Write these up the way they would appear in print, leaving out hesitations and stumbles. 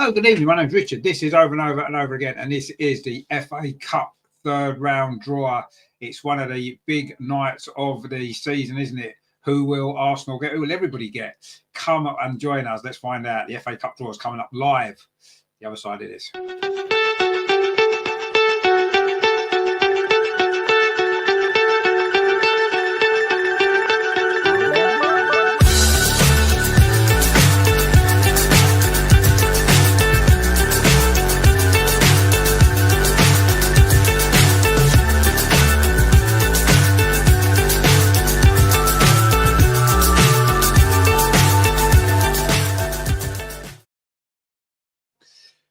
Hello, good evening. My name's Richard. This is Over and Over and Over Again, and this is the FA Cup third round draw. It's one of the big nights of the season, isn't it? Who will Arsenal get? Who will everybody get? Come up and join us. Let's find out. The FA Cup draw is coming up live. The other side of this.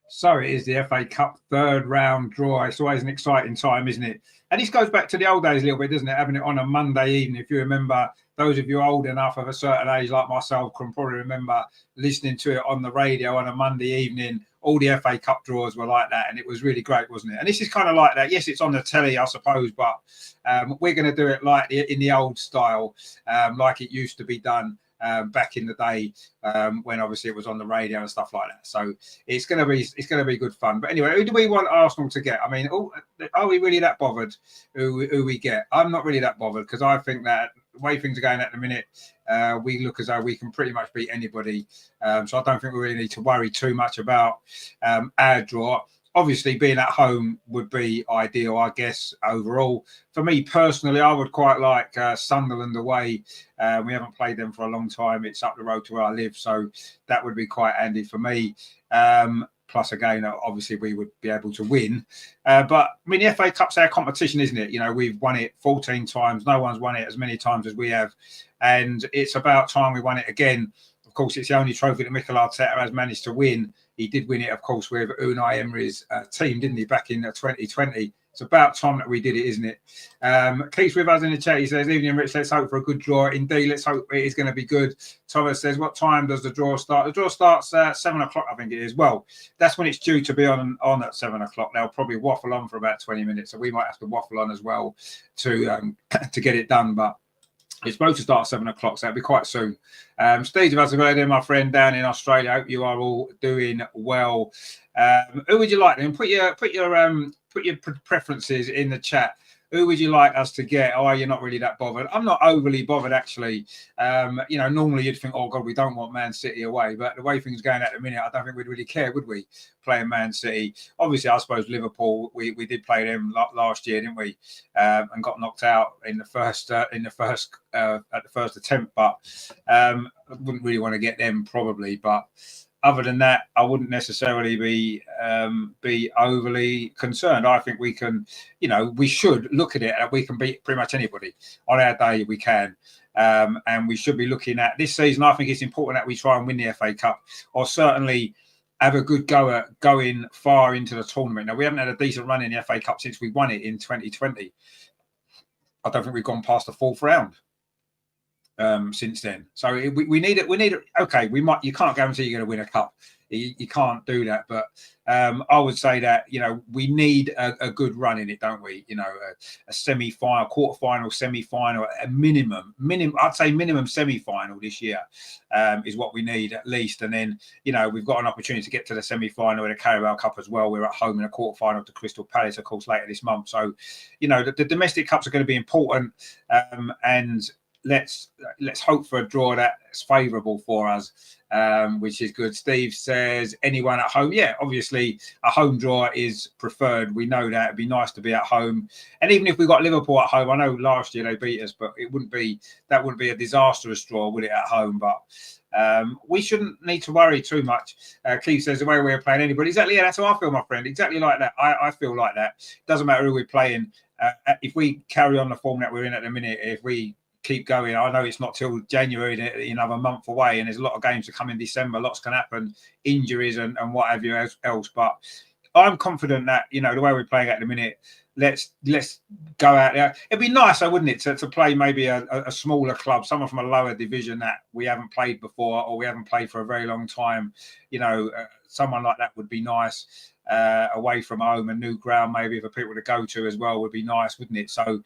So it is the FA Cup third round draw. It's always an exciting time, isn't it? And this goes back to the old days a little bit, doesn't it? Having it on a Monday evening. If you remember, those of you old enough of a certain age like myself can probably remember listening to it on the radio on a Monday evening. All the FA Cup draws were like that, and it was really great, wasn't it? And this is kind of like that. Yes, it's on the telly, I suppose, but we're going to do it like in the old style, like it used to be done. Back in the day when obviously it was on the radio and stuff like that. So it's going to be good fun. But anyway, who do we want Arsenal to get? I mean, are we really that bothered who we get? I'm not really that bothered because I think that the way things are going at the minute, we look as though we can pretty much beat anybody. So I don't think we really need to worry too much about our draw. Obviously, being at home would be ideal, I guess, overall. For me personally, I would quite like Sunderland away. We haven't played them for a long time. It's up the road to where I live, so that would be quite handy for me. Plus, again, obviously, we would be able to win. But, I mean, the FA Cup's our competition, isn't it? You know, we've won it 14 times. No one's won it as many times as we have. And it's about time we won it again. Of course, it's the only trophy that Mikel Arteta has managed to win. He did win it, of course, with Unai Emery's team, didn't he, back in 2020. It's about time that we did it, isn't it? Keith's with us in the chat. He says, evening, Rich, let's hope for a good draw. Indeed, let's hope it is going to be good. Thomas says, what time does the draw start? The draw starts at 7 o'clock, I think it is. Well, that's when it's due to be on at 7 o'clock. They'll probably waffle on for about 20 minutes, so we might have to waffle on as well to get it done, but it's supposed to start at 7 o'clock, so it'll be quite soon. Steve, how's it going, my friend down in Australia? I hope you are all doing well. Who would you like then? Put your preferences in the chat. Who would you like us to get? Oh, you're not really that bothered. I'm not overly bothered, actually. You know, normally you'd think, oh, God, we don't want Man City away. But the way things are going at the minute, I don't think we'd really care, would we, playing Man City? Obviously, I suppose Liverpool, we did play them last year, didn't we? And got knocked out in the first attempt. But I wouldn't really want to get them, probably. But other than that, I wouldn't necessarily be overly concerned. I think we can, you know, we should look at it. We can beat pretty much anybody on our day. We can, and we should be looking at this season. I think it's important that we try and win the FA Cup, or certainly have a good go at going far into the tournament. Now, we haven't had a decent run in the FA Cup since we won it in 2020. I don't think we've gone past the fourth round since then. So we need it. Okay, we might. You can't guarantee you're going to win a cup. You can't do that. But I would say that, you know, we need a good run in it, don't we? You know, a semi-final, quarter-final, semi-final, a minimum. I'd say minimum semi-final this year is what we need at least. And then, you know, we've got an opportunity to get to the semi-final in the Carabao Cup as well. We're at home in a quarter-final to Crystal Palace, of course, later this month. So, you know, the domestic cups are going to be important, and let's hope for a draw that's favourable for us, which is good. Steve says, anyone at home? Yeah, obviously a home draw is preferred. We know that. It'd be nice to be at home. And even if we got Liverpool at home, I know last year they beat us, but that wouldn't be a disastrous draw, would it, at home? But we shouldn't need to worry too much. Keith says, the way we're playing anybody. Exactly, yeah, that's how I feel, my friend. Exactly like that. I feel like that. Doesn't matter who we're playing. If we carry on the form that we're in at the minute, if we keep going, I know it's not till January, another month away, and there's a lot of games to come in December. Lots can happen, injuries and what have you else. But I'm confident that, you know, the way we're playing at the minute, let's go out there. It'd be nice, though, wouldn't it, to play maybe a smaller club, someone from a lower division that we haven't played before, or we haven't played for a very long time. You know, someone like that would be nice. Away from home, a new ground maybe for people to go to as well would be nice, wouldn't it? So,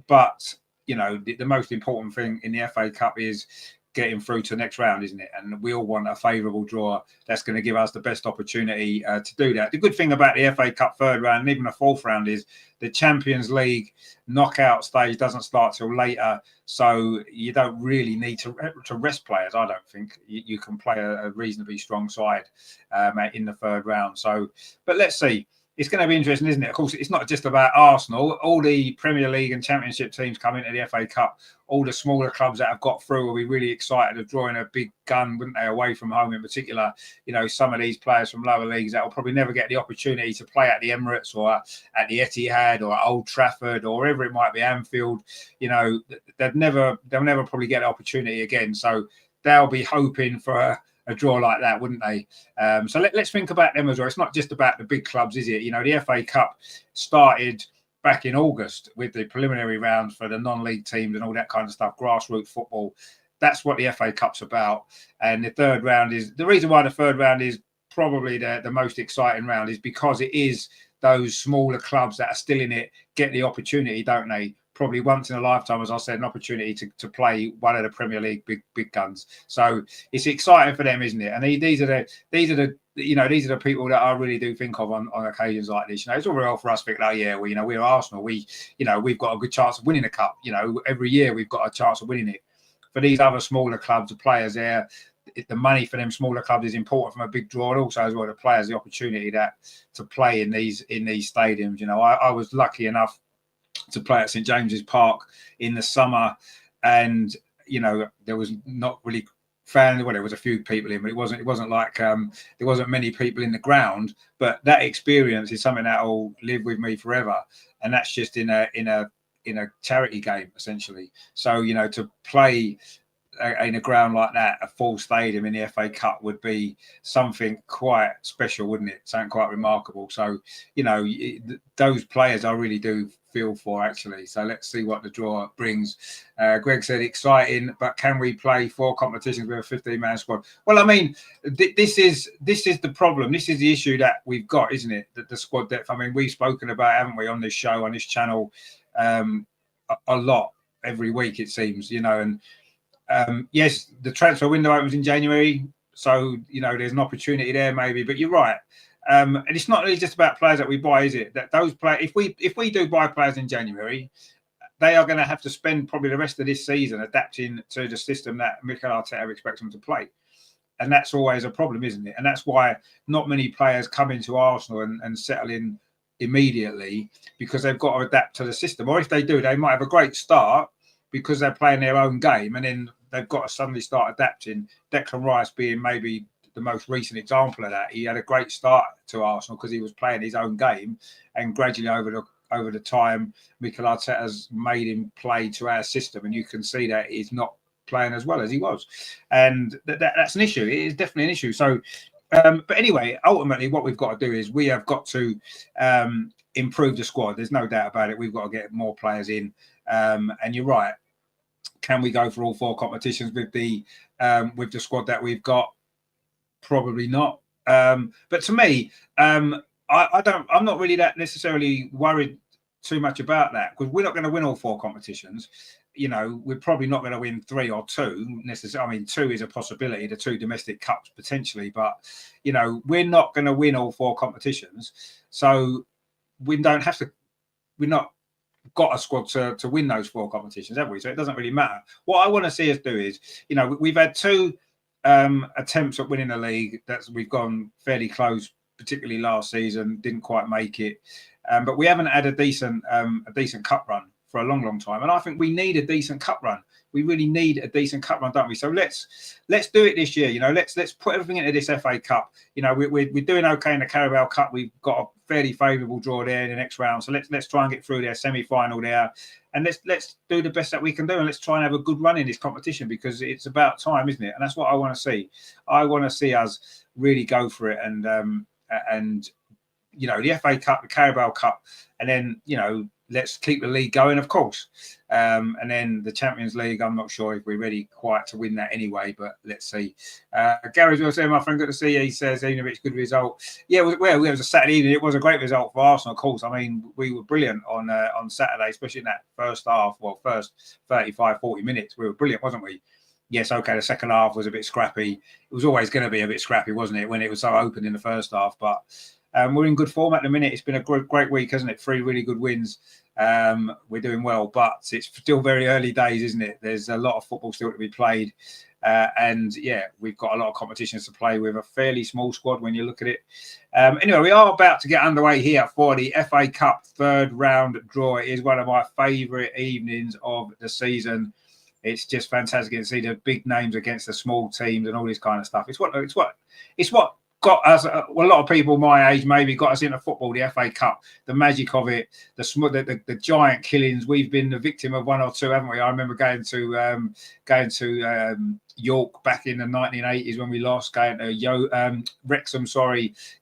but you know, the most important thing in the FA Cup is getting through to the next round, isn't it? And we all want a favourable draw that's going to give us the best opportunity to do that. The good thing about the FA Cup third round and even the fourth round is the Champions League knockout stage doesn't start till later, so you don't really need to rest players. I don't think you can play a reasonably strong side in the third round. So, but let's see. It's going to be interesting, isn't it? Of course, it's not just about Arsenal. All the Premier League and Championship teams come into the FA Cup. All the smaller clubs that have got through will be really excited of drawing a big gun, wouldn't they, away from home in particular. You know, some of these players from lower leagues that will probably never get the opportunity to play at the Emirates or at the Etihad or at Old Trafford or wherever it might be, Anfield. You know, they'll never probably get the opportunity again. So they'll be hoping for a draw like that, wouldn't they? So let's think about them as well. It's not just about the big clubs, is it? You know, the FA Cup started back in August with the preliminary rounds for the non-league teams and all that kind of stuff, grassroots football. That's what the FA Cup's about. And the third round is the reason why the third round is probably the most exciting round is because it is those smaller clubs that are still in it get the opportunity, don't they? Probably once in a lifetime, as I said, an opportunity to play one of the Premier League big guns. So it's exciting for them, isn't it? And these are the people that I really do think of on occasions like this. You know, it's all very well for us to think, oh yeah, well, you know, we're Arsenal. We've got a good chance of winning the cup. You know, every year we've got a chance of winning it. For these other smaller clubs, the players there, the money for them smaller clubs is important from a big draw, and also as well the players the opportunity to play in these stadiums. You know, I was lucky enough to play at St James's Park in the summer, and you know there was not really there was a few people in, but it wasn't like there wasn't many people in the ground. But that experience is something that will live with me forever, and that's just in a charity game essentially. So you know, to play in a ground like that, a full stadium in the FA Cup would be something quite special, wouldn't it? Something quite remarkable. So, you know, those players I really do feel for, actually. So let's see what the draw brings. Greg said exciting, but can we play 4 competitions with a 15-man squad? Well, I mean, this is the problem. This is the issue that we've got, isn't it? That the squad depth. I mean, we've spoken about, haven't we, on this show, on this channel, a lot every week, it seems, you know, and yes, the transfer window opens in January, so you know there's an opportunity there maybe. But you're right, and it's not really just about players that we buy, is it? That those players, if we do buy players in January, they are going to have to spend probably the rest of this season adapting to the system that Mikel Arteta expects them to play, and that's always a problem, isn't it? And that's why not many players come into Arsenal and settle in immediately, because they've got to adapt to the system. Or if they do, they might have a great start because they're playing their own game, and then they've got to suddenly start adapting. Declan Rice being maybe the most recent example of that. He had a great start to Arsenal because he was playing his own game, and gradually over the time, Mikel Arteta's made him play to our system, and you can see that he's not playing as well as he was, and that's an issue. It is definitely an issue. So, but anyway, ultimately, what we've got to do is we have got to improve the squad. There's no doubt about it. We've got to get more players in, and you're right. Can we go for all 4 competitions with the squad that we've got? Probably not. But to me, I'm not really that necessarily worried too much about that, because we're not going to win all 4 competitions. You know, we're probably not going to win 3 or 2 necessarily. I mean, 2 is a possibility, the 2 domestic cups potentially, but you know, we're not going to win all 4 competitions. So we don't have to. We're not got a squad to win those 4 competitions, have we? So it doesn't really matter. What I want to see us do is, you know, we've had 2 attempts at winning the league. We've gone fairly close, particularly last season, didn't quite make it. But we haven't had a decent cup run for a long time, and I think we need a decent cup run. We really need a decent cup run, don't we? So let's do it this year. You know, let's put everything into this FA Cup. You know, we're doing okay in the Carabao Cup. We've got a fairly favourable draw there in the next round. So let's try and get through their semi-final there, and let's do the best that we can do, and let's try and have a good run in this competition, because it's about time, isn't it? And that's what I want to see. I want to see us really go for it, and you know, the FA Cup, the Carabao Cup, and then, you know, let's keep the league going, of course. And then the Champions League, I'm not sure if we're ready quite to win that anyway, but let's see. Gary's will say, my friend, good to see you. He says, Emirates, good result. Yeah, it was a Saturday evening. It was a great result for Arsenal, of course. I mean, we were brilliant on Saturday, especially in that first half. Well, first 35, 40 minutes. We were brilliant, wasn't we? yes, okay, the second half was a bit scrappy. It was always going to be a bit scrappy, wasn't it, when it was so open in the first half? But we're in good form at the minute. It's been a great week, hasn't it? 3 really good wins. We're doing well, but it's still very early days, isn't it? There's a lot of football still to be played. And yeah, we've got a lot of competitions to play with a fairly small squad when you look at it. Anyway, we are about to get underway here for the FA Cup third round draw. It is one of my favourite evenings of the season. It's just fantastic to see the big names against the small teams and all this kind of stuff. It's what got us. A lot of people my age maybe got us into football. The FA Cup, the magic of it, the giant killings. We've been the victim of one or two, haven't we? I remember going to York back in the 1980s when we lost. Going to Wrexham,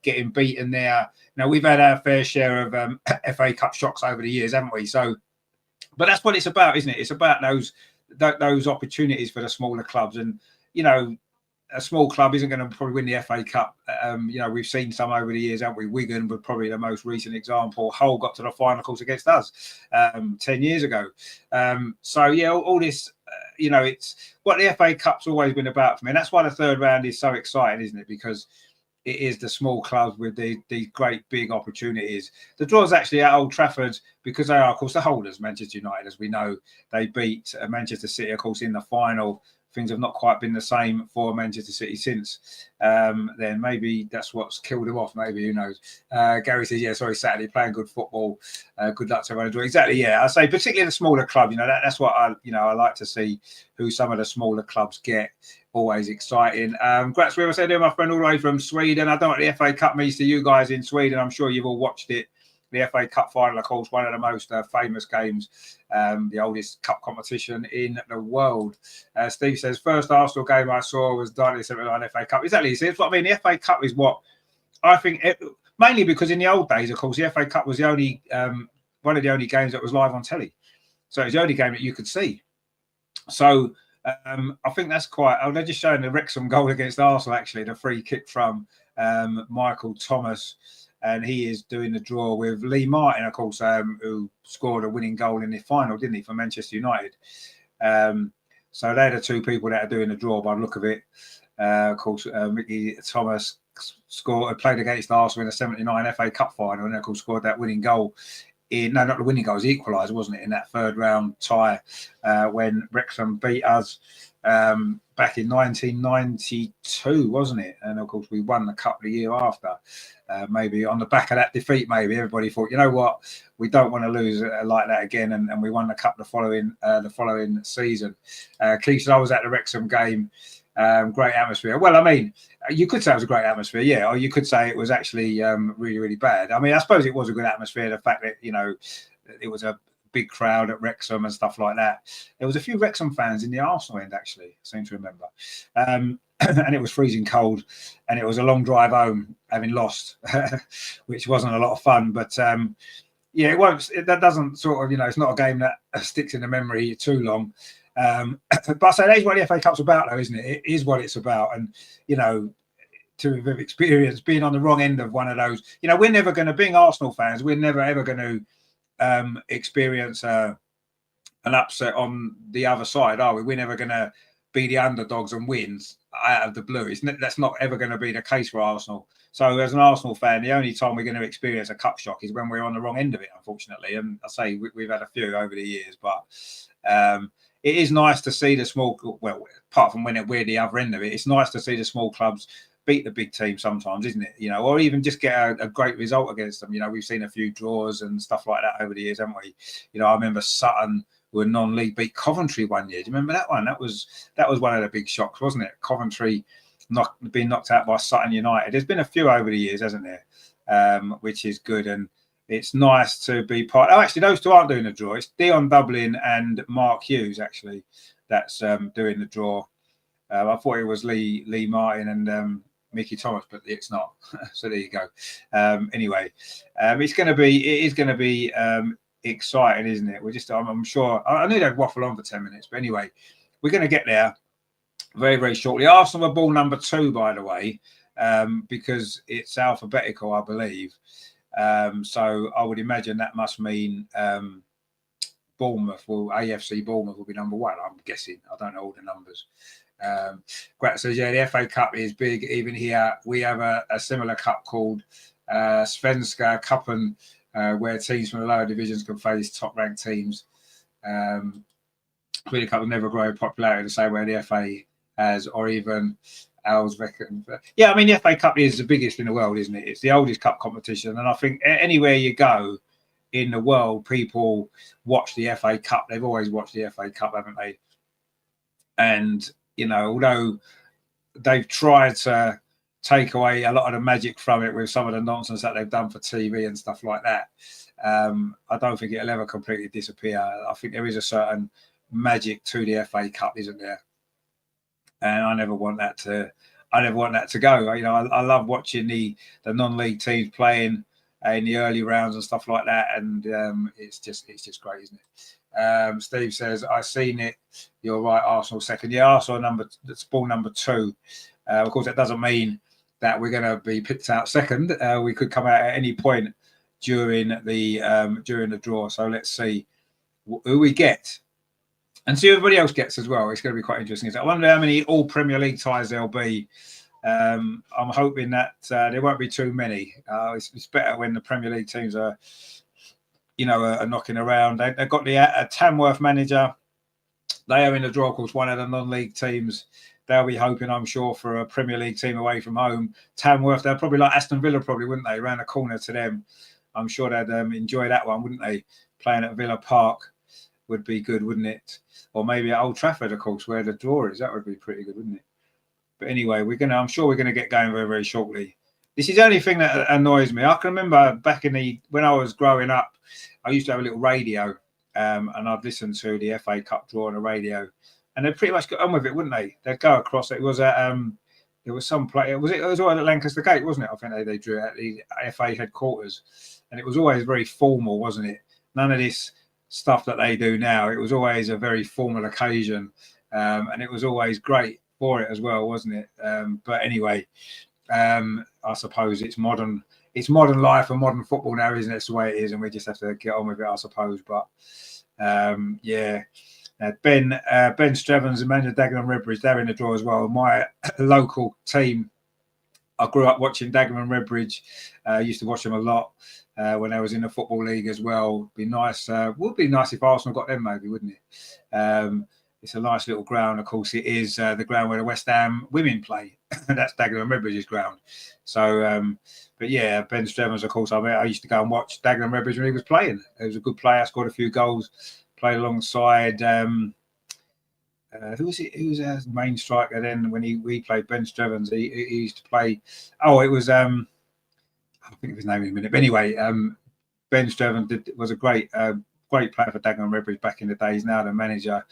getting beaten there. Now we've had our fair share of FA Cup shocks over the years, haven't we? So, but that's what it's about, isn't it? It's about those opportunities for the smaller clubs, and a small club isn't going to probably win the FA Cup. We've seen some over the years, haven't we? Wigan were probably the most recent example. Hull got to the final, of course, against us 10 years ago. All this, it's what the FA Cup's always been about for me, and that's why the third round is so exciting, isn't it? Because it is the small clubs with the great big opportunities. The draw's actually at Old Trafford because they are, of course, the holders, Manchester United, as we know. They beat Manchester City, of course, in the final. Things have not quite been the same for Manchester City since then. Maybe that's what's killed them off. Maybe, who knows? Gary says, Saturday, playing good football. Good luck to everyone. Exactly, yeah. I say particularly the smaller club, that's what I like to see who some of the smaller clubs get. Always exciting. Grats, we were saying, my friend all the way from Sweden. I don't know what the FA Cup means to you guys in Sweden. I'm sure you've all watched it. The FA Cup final, of course, one of the most famous games, the oldest cup competition in the world. Steve says, first Arsenal game I saw was 1979 FA Cup. Exactly. See, that's what I mean. The FA Cup is what I think, mainly because in the old days, of course, the FA Cup was the only one of the only games that was live on telly. So it was the only game that you could see. So I think that's quite. They're just showing the Wrexham goal against Arsenal, actually, the free kick from Michael Thomas. And he is doing the draw with Lee Martin, of course, who scored a winning goal in the final, didn't he, for Manchester United? So they're the two people that are doing the draw by the look of it. Of course, Mickey Thomas played against Arsenal in the 79 FA Cup final, and of course scored that winning goal. Not the winning goal, it was the equaliser, wasn't it, in that third round tie when Wrexham beat us back in 1992, wasn't it? And of course, we won the cup the year after. Maybe on the back of that defeat, maybe everybody thought, you know what, we don't want to lose like that again, and we won the cup the following season. Keith said I was at the Wrexham game. Great atmosphere. Well, I mean, you could say it was a great atmosphere, yeah, or you could say it was actually really, really bad. I mean, I suppose it was a good atmosphere. The fact that it was a big crowd at Wrexham and stuff like that. There was a few Wrexham fans in the Arsenal end, actually, I seem to remember. And it was freezing cold, and it was a long drive home, having lost, which wasn't a lot of fun. But it won't. That doesn't sort of, it's not a game that sticks in the memory too long. But I say that is what the FA Cup's about, though, isn't it? It is what it's about, and to have experienced being on the wrong end of one of those. We're never going to, being Arsenal fans, we're never ever going to experience an upset on the other side, are we? We're never going to be the underdogs and wins out of the blue. That's not ever going to be the case for Arsenal. So as an Arsenal fan, the only time we're going to experience a cup shock is when we're on the wrong end of it, unfortunately. And I say we've had a few over the years, but it is nice to see the small, well, apart from when we're the other end of it, it's nice to see the small clubs beat the big team sometimes, isn't it? Or even just get a great result against them. We've seen a few draws and stuff like that over the years, haven't we? I remember Sutton, who were non-league, beat Coventry one year. Do you remember that one? That was one of the big shocks, wasn't it? Coventry being knocked out by Sutton United. There's been a few over the years, hasn't there? Which is good, and it's nice to be part. Oh, actually, those two aren't doing the draw. It's Dion Dublin and Mark Hughes, actually, that's doing the draw. I thought it was Lee Martin and Mickey Thomas, but it's not. So there you go. Anyway, it is going to be exciting, isn't it? I'm sure. I knew they'd waffle on for 10 minutes, but anyway, we're going to get there very, very shortly. Arsenal are ball number 2, by the way, because it's alphabetical, I believe. So I would imagine that must mean Bournemouth AFC Bournemouth will be number one. I'm guessing. I don't know all the numbers. Grat says, yeah, the FA Cup is big. Even here, we have a similar cup called Svenska Cupen, where teams from the lower divisions can face top-ranked teams. Really, Cup will never grow in popularity the same way the FA has, or even Allsvenskan. Yeah, I mean, the FA Cup is the biggest in the world, isn't it? It's the oldest cup competition, and I think anywhere you go in the world, people watch the FA Cup. They've always watched the FA Cup, haven't they? And you know, although they've tried to take away a lot of the magic from it with some of the nonsense that they've done for TV and stuff like that, I don't think it'll ever completely disappear. I think there is a certain magic to the FA Cup, isn't there? And I never want that to go. You know, I love watching the non-league teams playing in the early rounds and stuff like that, and it's just great, isn't it? Steve says, I've seen it. You're right, Arsenal second. Yeah, Arsenal that's ball number 2. Of course, that doesn't mean that we're going to be picked out second. We could come out at any point during the draw. So let's see who we get. And see who everybody else gets as well. It's going to be quite interesting. I wonder how many all Premier League ties there'll be. I'm hoping that there won't be too many. It's better when the Premier League teams are knocking around. They've got the Tamworth manager. They are in the draw, of course, one of the non-league teams. They'll be hoping, I'm sure, for a Premier League team away from home. Tamworth, they're probably like Aston Villa, probably, wouldn't they? Around the corner to them. I'm sure they'd enjoy that one, wouldn't they? Playing at Villa Park would be good, wouldn't it? Or maybe at Old Trafford, of course, where the draw is. That would be pretty good, wouldn't it? But anyway, I'm sure we're going to get going very, very shortly. This is the only thing that annoys me. I can remember back when I was growing up, I used to have a little radio, and I'd listen to the FA Cup draw on the radio, and they'd pretty much get on with it, wouldn't they? They'd go across. It was at there was some play. It was all at Lancaster Gate, wasn't it? I think they drew at the FA headquarters, and it was always very formal, wasn't it? None of this stuff that they do now. It was always a very formal occasion, and it was always great for it as well, wasn't it? But anyway, I suppose it's modern life and modern football now, isn't it? It's the way it is, and we just have to get on with it, I suppose. But yeah. Ben Strevens and Manager Dagenham Redbridge, they're in the draw as well. My local team, I grew up watching Dagenham Redbridge. Used to watch them a lot when I was in the Football League as well. Would be nice if Arsenal got them, maybe, wouldn't it? It's a nice little ground. Of course, it is the ground where the West Ham women play. That's Dagenham Redbridge's ground. So, but yeah, Ben Strevens, of course, I used to go and watch Dagenham Redbridge when he was playing. He was a good player, scored a few goals. Played alongside who was it? Who was our main striker then when we played Ben Strevens? He used to play. Oh, it was I'll think of his name in a minute. But anyway, Ben Strevens was a great player for Dagenham Redbridge back in the day. He's now the manager,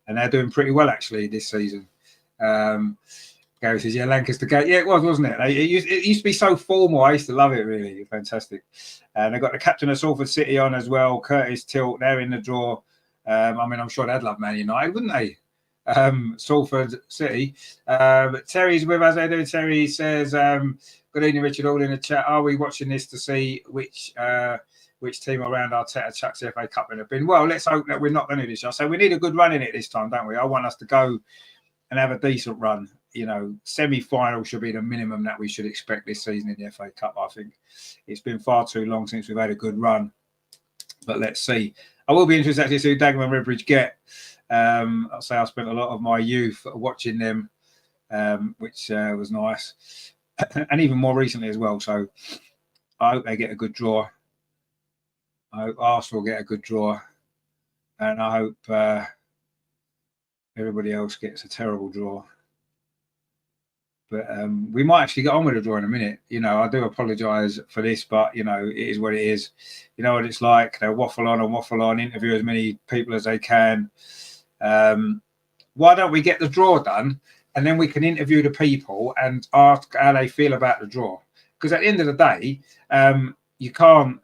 and they're doing pretty well actually this season. Gary says, "Yeah, Lancaster Gate. Yeah, it was, wasn't it? It used to be so formal. I used to love it. Really fantastic." And they've got the captain of Salford City on as well, Curtis Tilt. They're in the draw. I mean, I'm sure they'd love Man United, wouldn't they? Salford City. Terry's with us. How do Terry says, "Good evening, Richard. All in the chat. Are we watching this to see which team around Arteta chucks the FA Cup in a bin?" Well, let's hope that we're not going to do this. So we need a good run in it this time, don't we? I want us to go and have a decent run. You know, semi-final should be the minimum that we should expect this season in the FA Cup. I think it's been far too long since we've had a good run. But let's see. I will be interested to see who Dagenham Redbridge get. I'll say I spent a lot of my youth watching them, which was nice, and even more recently as well. So I hope they get a good draw. I hope Arsenal get a good draw, and I hope everybody else gets a terrible draw. But we might actually get on with the draw in a minute. You know, I do apologise for this, but, you know, it is what it is. You know what it's like. They'll waffle on, interview as many people as they can. Why don't we get the draw done, and then we can interview the people and ask how they feel about the draw? Because at the end of the day, you can't.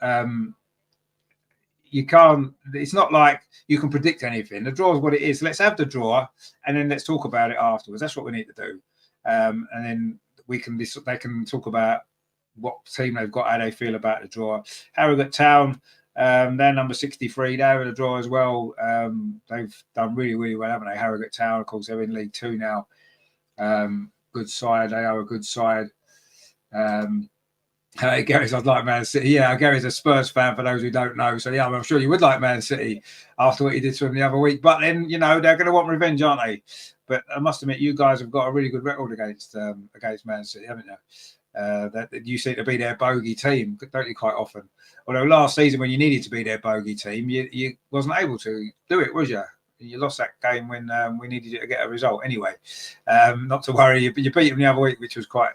It's not like you can predict anything. The draw is what it is. Let's have the draw, and then let's talk about it afterwards. That's what we need to do. And then they can talk about what team they've got, how they feel about the draw. Harrogate Town, They're number 63. They're in the draw as well. They've done really, really well, haven't they? Harrogate Town, of course, they're in League Two now. Good side. They are a good side. Hey, Gary's, I'd like Man City. Yeah, Gary's a Spurs fan, for those who don't know. So, yeah, I'm sure you would like Man City after what you did to them the other week. But then, you know, they're going to want revenge, aren't they? But I must admit, you guys have got a really good record against Man City, haven't you? That you seem to be their bogey team, don't you, quite often? Although last season, when you needed to be their bogey team, you wasn't able to do it, was you? You lost that game when we needed you to get a result. Anyway, not to worry. You beat them the other week, which was quite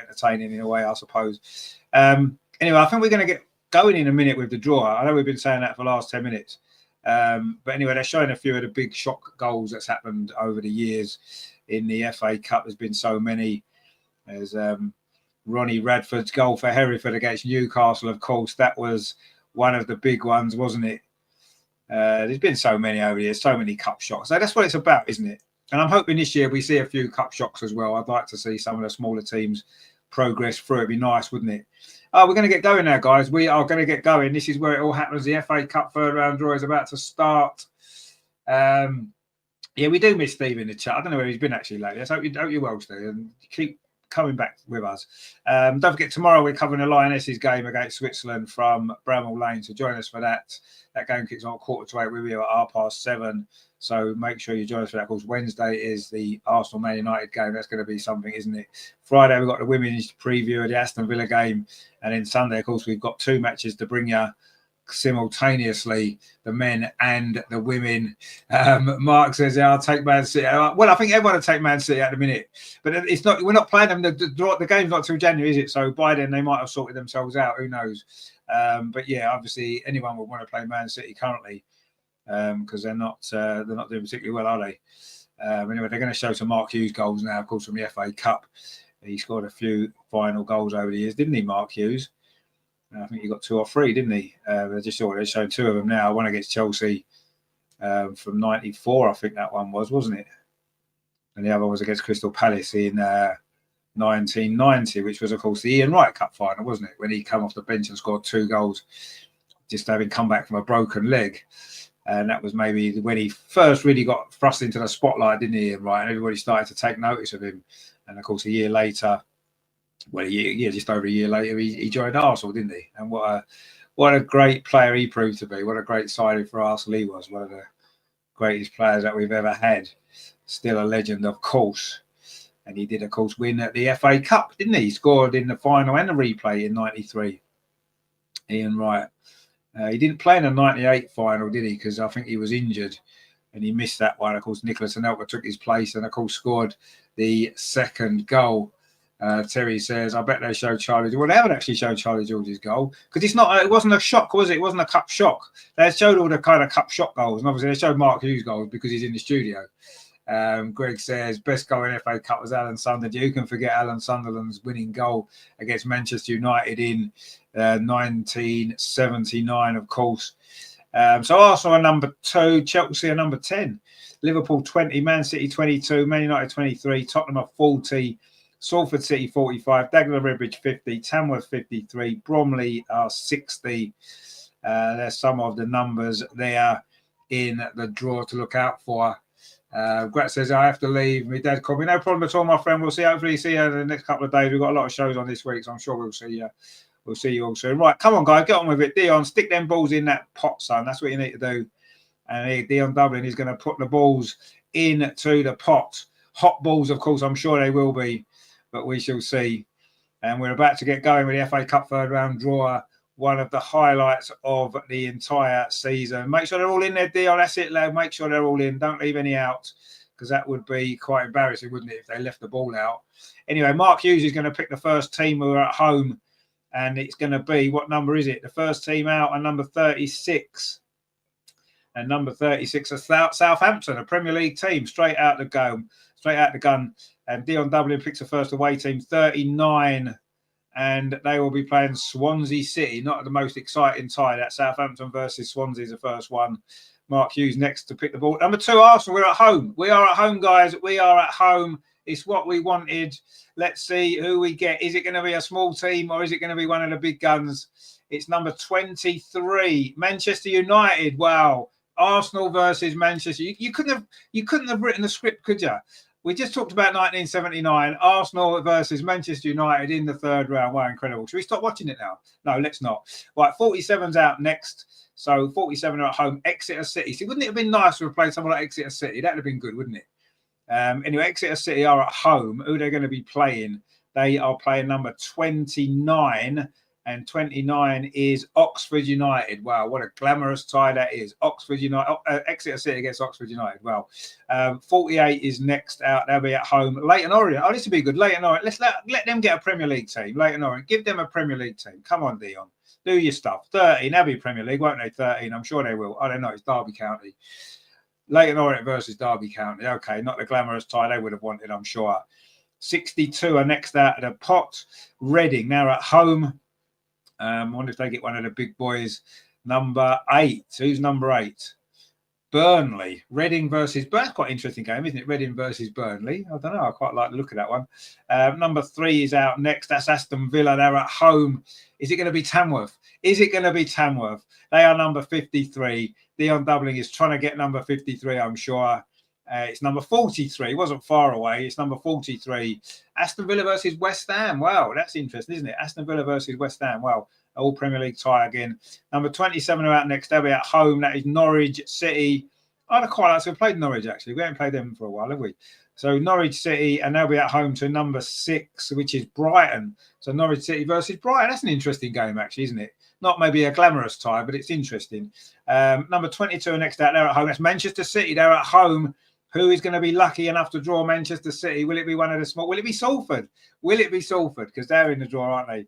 entertaining in a way, I suppose. Anyway, I think we're going to get going in a minute with the draw. I know we've been saying that for the last 10 minutes. But anyway, they're showing a few of the big shock goals that's happened over the years in the FA Cup. There's been so many. There's Ronnie Radford's goal for Hereford against Newcastle, of course. That was one of the big ones, wasn't it? There's been so many over the years, so many cup shocks. So that's what it's about, isn't it? And I'm hoping this year we see a few cup shocks as well. I'd like to see some of the smaller teams progress through. It'd be nice, wouldn't it? Oh, we're going to get going now, guys. We are going to get going. This is where it all happens. The FA Cup third round draw is about to start. Yeah, we do miss Steve in the chat. I don't know where he's been actually lately. I hope you're well, Steve, and keep coming back with us. Don't forget, tomorrow we're covering the Lionesses game against Switzerland from Bramall Lane, so join us for that. That game kicks on at 7:15. We'll be at 7:30. So make sure you join us for that. Of course, Wednesday is the Arsenal-Man United game. That's going to be something, isn't it? Friday, we've got the women's preview of the Aston Villa game. And then Sunday, of course, we've got two matches to bring you simultaneously, the men and the women. Mark says, yeah, I'll take Man City. Well, I think everyone will take Man City at the minute. But it's not. We're not playing them. The game's not till January, is it? So by then, they might have sorted themselves out. Who knows? But yeah, obviously, anyone would want to play Man City currently. Because they're not doing particularly well, are they? Anyway, they're going to show some Mark Hughes goals now, of course, from the FA Cup. He scored a few final goals over the years, didn't he, Mark Hughes? I think he got 2 or 3, didn't he? They're showing 2 of them now. One against Chelsea from '94, I think that one was, wasn't it? And the other was against Crystal Palace in 1990, which was, of course, the Ian Wright Cup final, wasn't it? When he came off the bench and scored 2 goals, just having come back from a broken leg. And that was maybe when he first really got thrust into the spotlight, didn't he? Right, and everybody started to take notice of him. And of course, a year later, just over a year later, he joined Arsenal, didn't he? And what a great player he proved to be. What a great signing for Arsenal he was. One of the greatest players that we've ever had. Still a legend, of course. And he did, of course, win at the FA Cup, didn't he? He scored in the final and the replay in '93. Ian Wright. He didn't play in the '98 final, did he? Because I think he was injured and he missed that one. Of course, Nicholas Anelka took his place and, of course, scored the second goal. Terry says, I bet they showed Charlie George. Well, they haven't actually shown Charlie George's goal because it wasn't a shock, was it? It wasn't a cup shock. They showed all the kind of cup shock goals. And obviously, they showed Mark Hughes goals because he's in the studio. Greg says, best goal in FA Cup was Alan Sunderland. You can forget Alan Sunderland's winning goal against Manchester United in 1979, of course. So Arsenal are number 2, Chelsea are number 10, Liverpool 20, Man City 22, Man United 23, Tottenham are 40, Salford City 45, Dagenham Redbridge 50, Tamworth 53, Bromley are 60. There's some of the numbers there in the draw to look out for. Grat says, I have to leave. My dad called me. No problem at all, my friend. Hopefully see you in the next couple of days. We've got a lot of shows on this week, so I'm sure we'll see you. We'll see you all soon. Right, come on, guys, get on with it. Dion, stick them balls in that pot, son. That's what you need to do. And Dion Dublin is going to put the balls into the pot. Hot balls, of course, I'm sure they will be, but we shall see. And we're about to get going with the FA Cup third round draw. One of the highlights of the entire season. Make sure they're all in there, Dion. That's it, lad. Make sure they're all in. Don't leave any out, because that would be quite embarrassing, wouldn't it, if they left the ball out. Anyway, Mark Hughes is going to pick the first team who are at home, and it's going to be, what number is it? The first team out are number 36. And number 36 is Southampton, a Premier League team, straight out the gun. And Dion Dublin picks the first away team, 39. And they will be playing Swansea City. Not the most exciting tie. That Southampton versus Swansea is the first one. Mark Hughes next to pick the ball. Number 2, Arsenal. We're at home. We are at home, guys. We are at home. It's what we wanted. Let's see who we get. Is it going to be a small team or is it going to be one of the big guns It's number 23, Manchester United. Wow. Arsenal versus Manchester. You couldn't have written the script, could you? We just talked about 1979, Arsenal versus Manchester United in the third round. Wow, incredible. Should we stop watching it now? No, let's not. Right, 47's out next. So 47 are at home. Exeter City. See, wouldn't it have been nice to have played someone like Exeter City? That would have been good, wouldn't it? Anyway, Exeter City are at home. Who they're going to be playing? They are playing number 29. And 29 is Oxford United. Wow, what a glamorous tie that is. Oxford United, Exeter City against Oxford United. Well, 48 is next out. They'll be at home. Leyton Orient. Oh, this would be good. Leyton Orient. Let's let them get a Premier League team. Leyton Orient. Give them a Premier League team. Come on, Dion. Do your stuff. 13. They'll be Premier League, won't they? 13. I'm sure they will. I don't know. It's Derby County. Leyton Orient versus Derby County. Okay, not the glamorous tie they would have wanted, I'm sure. 62 are next out of the pot. Reading. Now at home. I wonder if they get one of the big boys. Number 8. Who's number 8? Burnley. Reading versus Burnley. Quite an interesting game, isn't it? Reading versus Burnley. I don't know. I quite like the look of that one. Number 3 is out next. That's Aston Villa. They're at home. Is it going to be Tamworth? Is it going to be Tamworth? They are number 53. Dion Doubling is trying to get number 53, I'm sure. It's number 43. It wasn't far away. It's number 43. Aston Villa versus West Ham. Wow, that's interesting, isn't it? Aston Villa versus West Ham. Wow, all Premier League tie again. Number 27 are out next. They'll be at home. That is Norwich City. I'd quite like to have played Norwich, actually. We haven't played them for a while, have we? So Norwich City, and they'll be at home to number 6, which is Brighton. So Norwich City versus Brighton. That's an interesting game, actually, isn't it? Not maybe a glamorous tie, but it's interesting. Number 22 are next out. They're at home. That's Manchester City. They're at home. Who is going to be lucky enough to draw Manchester City? Will it be one of the small? Will it be Salford? Will it be Salford? Because they're in the draw, aren't they?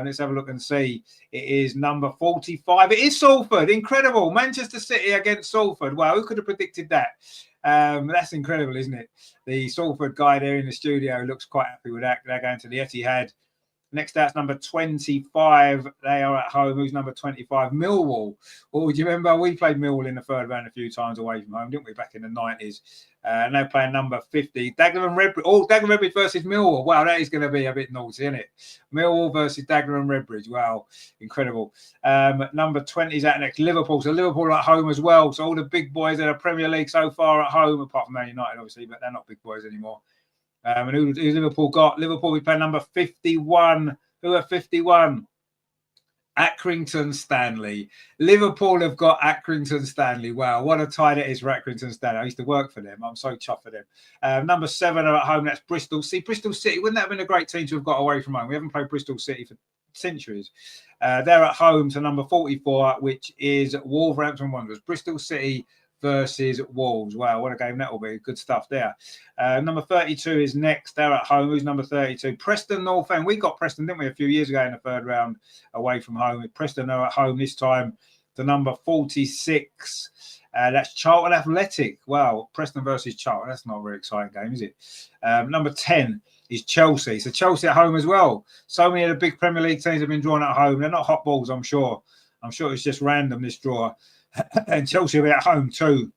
Let's have a look and see. It is number 45. It is Salford. Incredible. Manchester City against Salford. Wow, who could have predicted that? That's incredible, isn't it? The Salford guy there in the studio looks quite happy with that. They're going to the Etihad. Next out's number 25. They are at home. Who's number 25? Millwall. Oh, do you remember? We played Millwall in the third round a few times away from home, didn't we, back in the 90s? And they're playing number 50. Dagenham Redbridge. Oh, Dagenham Redbridge versus Millwall. Wow, that is going to be a bit naughty, isn't it? Millwall versus Dagenham Redbridge. Wow, incredible. Number 20 is out next. Liverpool. So Liverpool at home as well. So all the big boys that are Premier League so far at home, apart from Man United, obviously, but they're not big boys anymore. And who's Liverpool got? Liverpool, we play number 51. Who are 51? Accrington Stanley. Liverpool have got Accrington Stanley. Wow, what a tie that is for Accrington Stanley. I used to work for them. I'm so chuffed for them. Number 7 are at home. That's Bristol. See, Bristol City, wouldn't that have been a great team to have got away from home? We haven't played Bristol City for centuries. They're at home to number 44, which is Wolverhampton Wanderers. Bristol City versus Wolves. Wow, what a game that will be. Good stuff there. Number 32 is next. They're at home. Who's number 32? Preston North End. We got Preston, didn't we, a few years ago in the third round away from home. Preston are at home this time to number 46. That's Charlton Athletic. Wow, Preston versus Charlton. That's not a very exciting game, is it? Number 10 is Chelsea. So Chelsea at home as well. So many of the big Premier League teams have been drawn at home. They're not hot balls, I'm sure. I'm sure it's just random, this draw. And Chelsea will be at home too.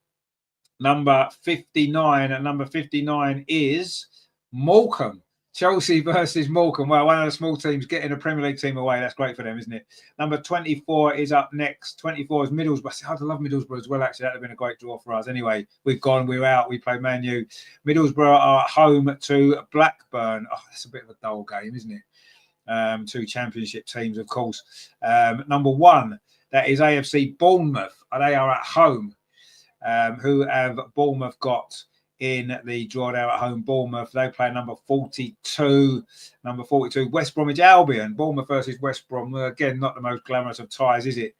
Number 59, and number 59 is Morecambe. Chelsea versus Morecambe. Well, one of the small teams getting a Premier League team away. That's great for them, isn't it? Number 24 is up next. 24 is Middlesbrough. I'd love Middlesbrough as well, actually. That would have been a great draw for us. Anyway, we've gone, we're out. We play Man U. Middlesbrough are at home to Blackburn. Oh, that's a bit of a dull game, isn't it? Two championship teams, of course. Number 1. That is AFC Bournemouth. They are at home. Who have Bournemouth got in the draw? They're at home. Bournemouth. They play number 42. Number 42, West Bromwich Albion. Bournemouth versus West Brom. Again, not the most glamorous of ties, is it?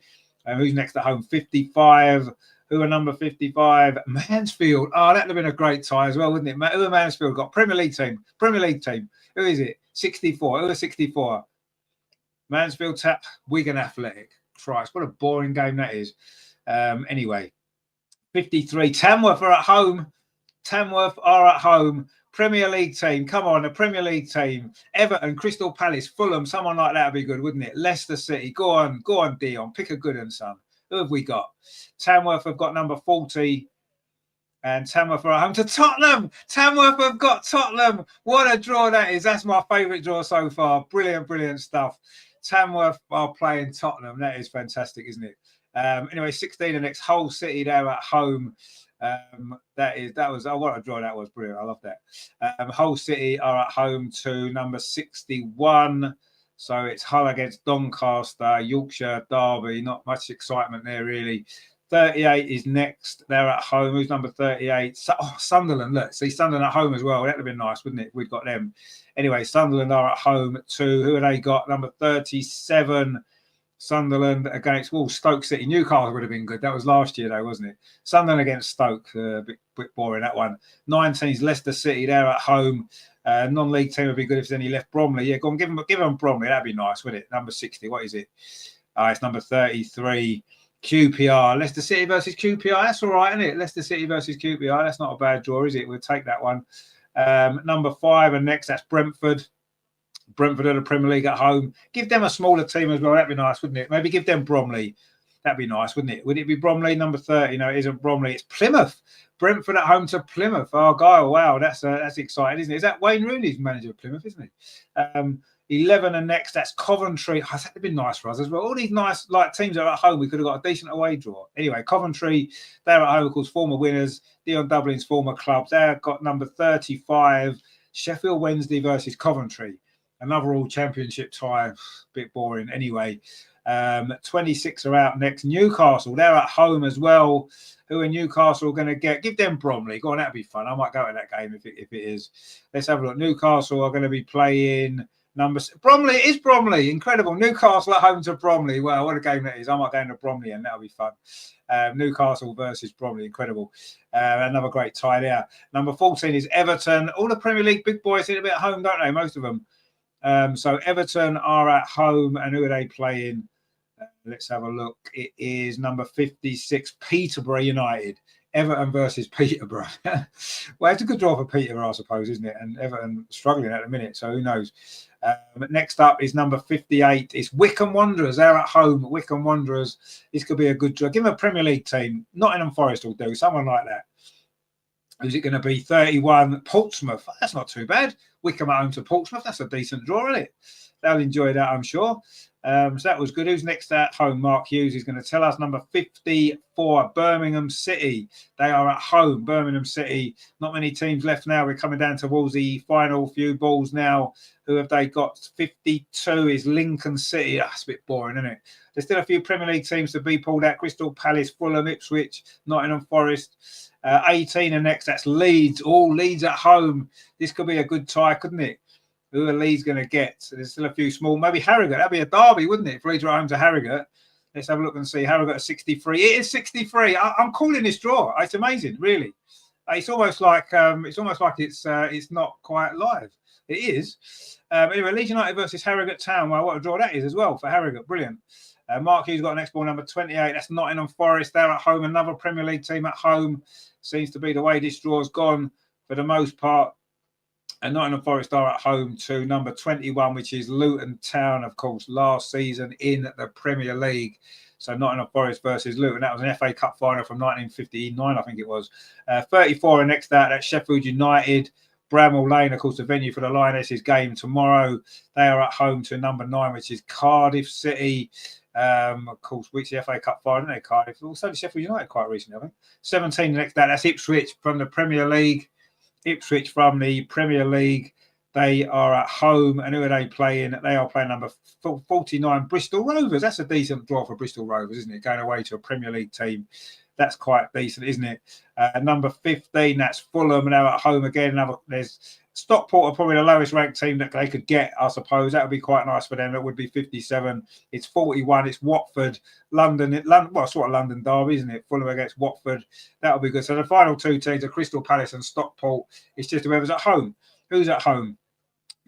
Who's next at home? 55. Who are number 55? Mansfield. Oh, that would have been a great tie as well, wouldn't it? Who are Mansfield got? Premier League team. Premier League team. Who is it? 64. Who are 64? Mansfield tap Wigan Athletic. Christ, what a boring game that is. Anyway, 53. Tamworth are at home. Tamworth are at home. Premier League team. Come on, a Premier League team. Everton, Crystal Palace, Fulham. Someone like that would be good, wouldn't it? Leicester City. Go on, Dion. Pick a good one, son. Who have we got? Tamworth have got number 40. And Tamworth are at home to Tottenham. Tamworth have got Tottenham. What a draw that is. That's my favourite draw so far. Brilliant, brilliant stuff. Tamworth are playing Tottenham. That is fantastic, isn't it? Anyway, 16 the next. Hull City, they're at home. That was what a draw that was. Brilliant. I love that. Hull City are at home to number 61. So it's Hull against Doncaster, Yorkshire derby. Not much excitement there, really. 38 is next. They're at home. Who's number 38? Sunderland. Look, see Sunderland at home as well. That would have been nice, wouldn't it? We've got them. Anyway, Sunderland are at home to, who have they got? Number 37. Sunderland against Stoke City. Newcastle would have been good. That was last year, though, wasn't it? Sunderland against Stoke. A bit boring, that one. 19's Leicester City. They're at home. Non-league team would be good if there's any left. Bromley. Yeah, go on, give them Bromley. That'd be nice, wouldn't it? Number 60. What is it? It's number 33. QPR. Leicester City versus QPR. That's all right, isn't it? Leicester City versus QPR. That's not a bad draw, is it? We'll take that one. Number 5 and next, that's Brentford. Brentford are the Premier League at home. Give them a smaller team as well. That'd be nice, wouldn't it? Maybe give them Bromley. That'd be nice, wouldn't it? Would it be Bromley number 30? No, it isn't Bromley. It's Plymouth. Brentford at home to Plymouth. Oh, guy, wow, that's exciting, isn't it? Is that Wayne Rooney's manager of Plymouth, isn't he? 11 and next, that's Coventry. Oh, that'd be nice for us as well. All these nice teams that are at home, we could have got a decent away draw. Anyway, Coventry, they're at home, of course, former winners. Dion Dublin's former clubs. They've got number 35, Sheffield Wednesday versus Coventry. Another all championship tie. Bit boring anyway. 26 are out next. Newcastle, they're at home as well. Who are Newcastle going to get? Give them Bromley. Go on, that'd be fun. I might go to that game if it is. Let's have a look. Newcastle are going to be playing Bromley. It is Bromley. Incredible. Newcastle at home to Bromley. Wow, what a game that is. I might go into Bromley and that'll be fun. Newcastle versus Bromley. Incredible. Another great tie there. Number 14 is Everton. All the Premier League big boys seem a bit at home, don't they? Most of them. So Everton are at home, and who are they playing? Let's have a look. It is number 56, Peterborough United. Everton versus Peterborough. Well, it's a good draw for Peterborough, I suppose, isn't it? And Everton struggling at the minute, so who knows? Next up is number 58. It's Wycombe Wanderers. They're at home. Wycombe Wanderers. This could be a good draw. Give them a Premier League team. Nottingham Forest will do. Someone like that. Who's it going to be? 31, Portsmouth. That's not too bad. Wycombe at home to Portsmouth. That's a decent draw, isn't it? They'll enjoy that, I'm sure. So that was good. Who's next at home? Mark Hughes is going to tell us. Number 54, Birmingham City. They are at home. Birmingham City. Not many teams left now. We're coming down towards the final few balls now. Who have they got? 52 is Lincoln City. That's a bit boring, isn't it? There's still a few Premier League teams to be pulled out. Crystal Palace, Fulham, Ipswich, Nottingham Forest. 18 and next, that's Leeds. All Leeds at home. This could be a good tie, couldn't it? Who are Leeds going to get? So there's still a few small. Maybe Harrogate. That'd be a derby, wouldn't it? If Leeds are at home to Harrogate. Let's have a look and see. Harrogate at 63. It is 63. I'm calling this draw. It's amazing, really. It's almost like it's not quite live. It is. Anyway, Leeds United versus Harrogate Town. Well, what a draw that is as well for Harrogate. Brilliant. Mark Hughes got next ball number 28. That's Nottingham Forest. They're at home. Another Premier League team at home. Seems to be the way this draw's gone for the most part. And Nottingham Forest are at home to number 21, which is Luton Town, of course, last season in the Premier League. So Nottingham Forest versus Luton. That was an FA Cup final from 1959, I think it was. 34 and next out, that's Sheffield United. Bramall Lane, of course, the venue for the Lionesses game tomorrow. They are at home to number 9, which is Cardiff City. Of course, which the FA Cup final, isn't it? Cardiff. Also, Sheffield United quite recently, I think. 17 the next out, that's Ipswich from the Premier League. Ipswich from the Premier League. They are at home. And who are they playing? They are playing number 49, Bristol Rovers. That's a decent draw for Bristol Rovers, isn't it? Going away to a Premier League team. That's quite decent, isn't it? Number 15, that's Fulham. Now at home again. There's Stockport are probably the lowest ranked team that they could get, I suppose. That would be quite nice for them. That would be 57. It's 41. It's Watford. London, well, sort of London derby, isn't it? Fulham against Watford. That would be good. So the final two teams are Crystal Palace and Stockport. It's just whoever's at home. Who's at home?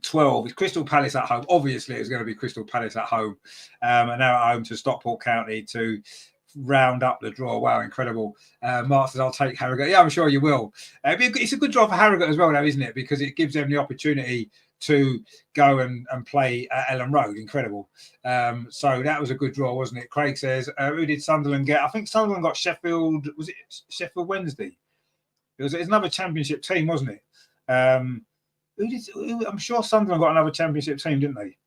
12. It's Crystal Palace at home. Obviously, it's going to be Crystal Palace at home. And now at home to Stockport County to round up the draw. Wow, incredible. Mark says, I'll take Harrogate. Yeah, I'm sure you will. It's a good draw for Harrogate as well, though, isn't it? Because it gives them the opportunity to go and play at Ellen Road. Incredible. So that was a good draw, wasn't it? Craig says, who did Sunderland get? I think Sunderland got Sheffield. Was it Sheffield Wednesday? It was another championship team, wasn't it? I'm sure Sunderland got another championship team, didn't they?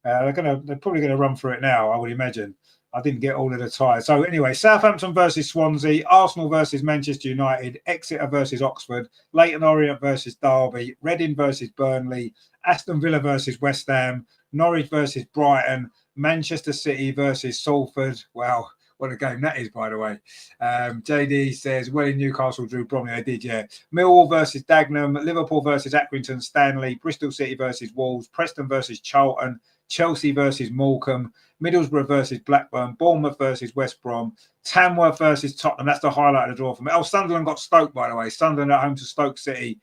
They're probably gonna run through it now, I would imagine. I didn't get all of the ties. So anyway, Southampton versus Swansea, Arsenal versus Manchester United, Exeter versus Oxford, Leyton Orient versus Derby, Reading versus Burnley, Aston Villa versus West Ham, Norwich versus Brighton, Manchester City versus Salford. Wow, what a game that is, by the way. JD says, well, in Newcastle drew Bromley. They did, yeah. Millwall versus Dagenham, Liverpool versus Accrington Stanley, Bristol City versus Wolves, Preston versus Charlton, Chelsea versus Morecambe, Middlesbrough versus Blackburn, Bournemouth versus West Brom, Tamworth versus Tottenham. That's the highlight of the draw for me. Oh, Sunderland got Stoke, by the way. Sunderland at home to Stoke City.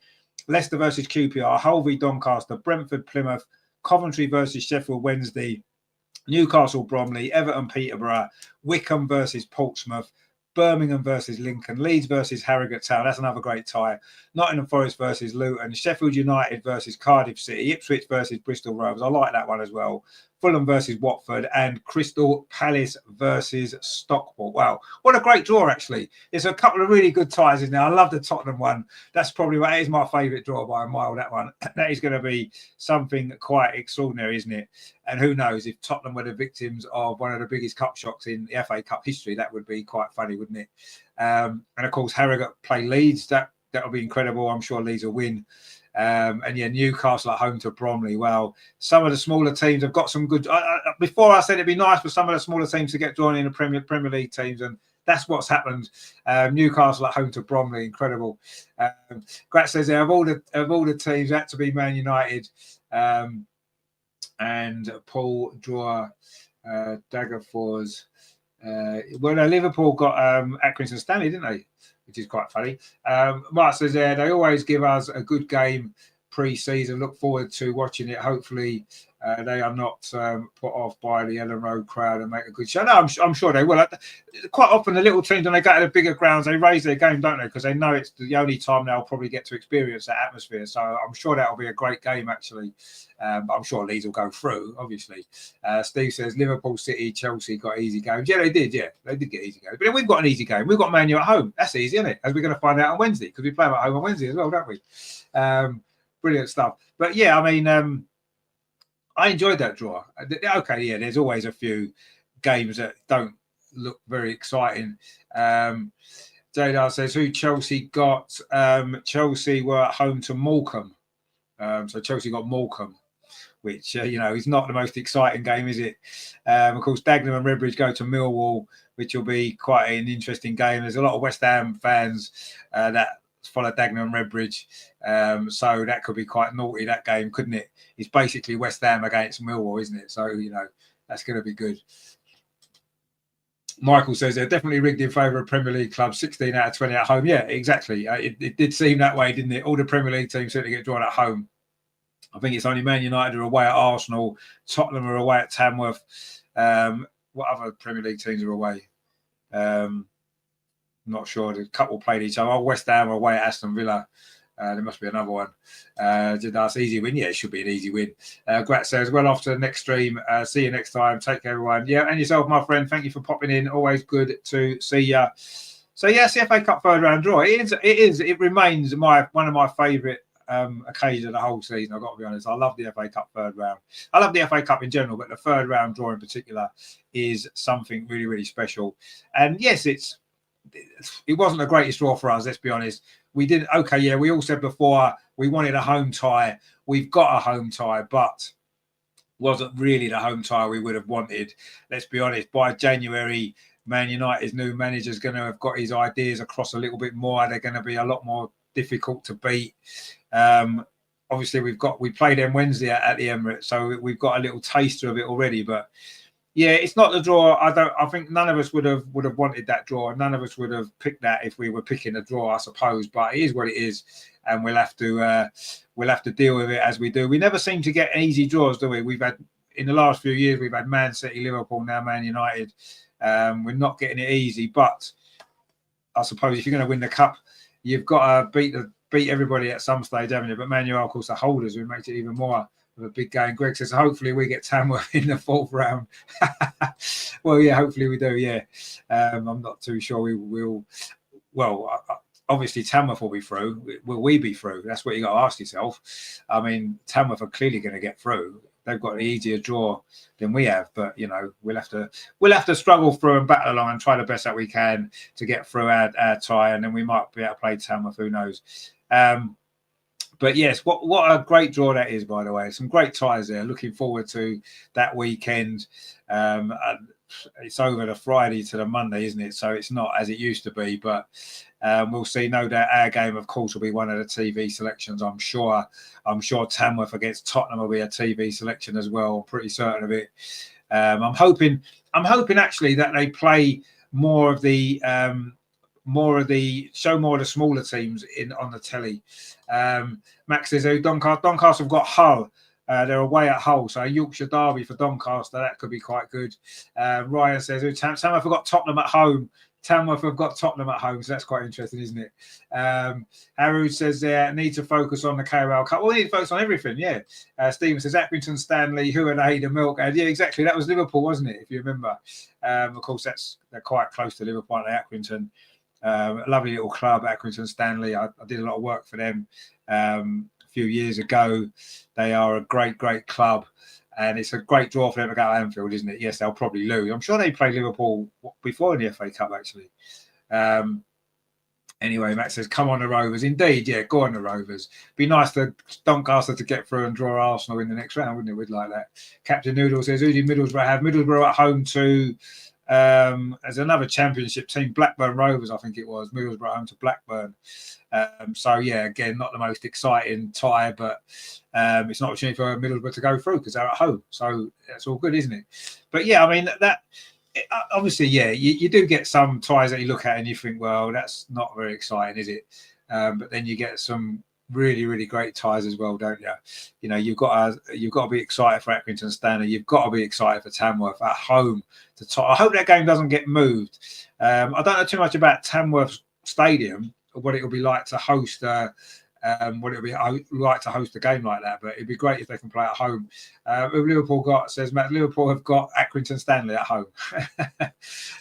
Leicester versus QPR, Hull v Doncaster, Brentford Plymouth, Coventry versus Sheffield Wednesday, Newcastle Bromley, Everton Peterborough, Wickham versus Portsmouth, Birmingham versus Lincoln, Leeds versus Harrogate Town. That's another great tie. Nottingham Forest versus Luton, Sheffield United versus Cardiff City, Ipswich versus Bristol Rovers. I like that one as well. Fulham versus Watford, and Crystal Palace versus Stockport. Wow, what a great draw, actually. There's a couple of really good ties in there. I love the Tottenham one. That's probably what is my favourite draw by a mile, that one. That is going to be something quite extraordinary, isn't it? And who knows, if Tottenham were the victims of one of the biggest cup shocks in the FA Cup history, that would be quite funny, wouldn't it? And of course, Harrogate play Leeds. That'll be incredible. I'm sure Leeds will win. And yeah, Newcastle at home to Bromley. Well, some of the smaller teams have got some good. Before I said it'd be nice for some of the smaller teams to get drawn in the Premier League teams, and that's what's happened. Newcastle at home to Bromley, incredible. Grat says there of all the teams, that to be Man United. And Paul Drawer, Daggerfors. Well, Liverpool got Accrington Stanley, didn't they? Which is quite funny. Mark says there, they always give us a good game pre-season. Look forward to watching it. Hopefully, they are not put off by the Ellen Road crowd and make a good show. No, I'm sure they will. Quite often, the little teams, when they go to the bigger grounds, they raise their game, don't they? Because they know it's the only time they'll probably get to experience that atmosphere. So I'm sure that'll be a great game, actually. But I'm sure Leeds will go through, obviously. Steve says Liverpool, City, Chelsea got easy games. Yeah, they did. Yeah, they did get easy games. But then we've got an easy game. We've got Man U at home. That's easy, isn't it? As we're going to find out on Wednesday, because we play them at home on Wednesday as well, don't we? Brilliant stuff. But yeah, I mean, I enjoyed that draw. Okay, yeah, there's always a few games that don't look very exciting. Jadar says who Chelsea got. Chelsea were at home to Morecambe. So Chelsea got Morecambe, which, is not the most exciting game, is it? Of course, Dagenham and Redbridge go to Millwall, which will be quite an interesting game. There's a lot of West Ham fans that follow Dagenham and Redbridge. So that could be quite naughty, that game, couldn't it? It's basically West Ham against Millwall, isn't it? So, that's going to be good. Michael says they're definitely rigged in favour of Premier League clubs, 16 out of 20 at home. Yeah, exactly. It did seem that way, didn't it? All the Premier League teams seem to get drawn at home. I think it's only Man United are away at Arsenal. Tottenham are away at Tamworth. What other Premier League teams are away? Not sure. The couple played each other. West Ham are away at Aston Villa. There must be another one. That's easy win. Yeah, it should be an easy win. Grat says, well, off to the next stream. See you next time. Take care, everyone. Yeah, and yourself, my friend. Thank you for popping in. Always good to see you. So, yeah, CFA Cup third round draw. It remains one of my favourite occasions of the whole season. I've got to be honest. I love the FA Cup third round. I love the FA Cup in general, but the third round draw in particular is something really, really special. And yes, it wasn't the greatest draw for us, let's be honest. We didn't. Okay, yeah, we all said before we wanted a home tie. We've got a home tie, but wasn't really the home tie we would have wanted. Let's be honest. By January, Man United's new manager is going to have got his ideas across a little bit more. They're going to be a lot more difficult to beat. Obviously, we played them Wednesday at the Emirates, so we've got a little taster of it already. But yeah, it's not the draw. I think none of us would have wanted that draw. None of us would have picked that if we were picking a draw, I suppose. But it is what it is, and we'll have to deal with it as we do. We never seem to get easy draws, do we? We've had in the last few years, we've had Man City, Liverpool, now Man United. We're not getting it easy, but I suppose if you're going to win the cup, you've got to beat everybody at some stage, haven't you? But Man U are, of course, the holders, who makes it even more of a big game. Greg says, hopefully we get Tamworth in the fourth round. Well, yeah, hopefully we do, yeah. I'm not too sure we will. Well, obviously Tamworth will be through. Will we be through? That's what you got to ask yourself. I mean, Tamworth are clearly going to get through. they've got an easier draw than we have. But you know, we'll have to struggle through and battle along and try the best that we can to get through our tie, and then we might be able to play Tamworth. Who knows? But yes, what a great draw that is, by the way. Some great ties there. Looking forward to that weekend. It's over the Friday to the Monday, isn't it? So it's not as it used to be, but we'll see. No doubt our game, of course, will be one of the TV selections. I'm sure Tamworth against Tottenham will be a TV selection as well. I'm pretty certain of it. I'm hoping actually that they play more of the smaller teams on the telly. Max says Doncaster have got Hull. They're away at Hull, so a Yorkshire derby for Doncaster, that could be quite good. Ryan says Tamworth have got Tottenham at home. Tamworth have got Tottenham at home, so that's quite interesting, isn't it? Haru says need to focus on the Carabao Cup. Well, we need to focus on everything, yeah. Stephen says Accrington, Stanley, who are they, the Milk? Yeah, exactly. That was Liverpool, wasn't it? If you remember. Of course, they're quite close to Liverpool, aren't they, Accrington? A lovely little club, Accrington Stanley. I did a lot of work for them a few years ago. They are a great club, and it's a great draw for them to go to Anfield, isn't it? Yes, they'll probably lose. I'm sure they played Liverpool before in the FA Cup, actually. Anyway, Matt says, come on the Rovers. Indeed, yeah, go on the Rovers. Be nice for Doncaster to get through and draw Arsenal in the next round, wouldn't it? We'd like that. Captain Noodle says, who did Middlesbrough have? Middlesbrough at home to... as another championship team, Blackburn Rovers, I think it was. Middlesbrough home to Blackburn. So yeah, again, not the most exciting tie, but it's an opportunity for Middlesbrough to go through because they're at home. So that's all good, isn't it? But yeah, I mean obviously, yeah, you do get some ties that you look at and you think, well, that's not very exciting, is it? But then you get some really great ties as well, don't you? You know, you've got to be excited for Accrington Stanley. You've got to be excited for Tamworth at home. I hope that game doesn't get moved. I don't know too much about Tamworth Stadium, or what it will be like to host. What it'll be like to host a game like that, but it'd be great if they can play at home. Says Matt, Liverpool have got Accrington Stanley at home,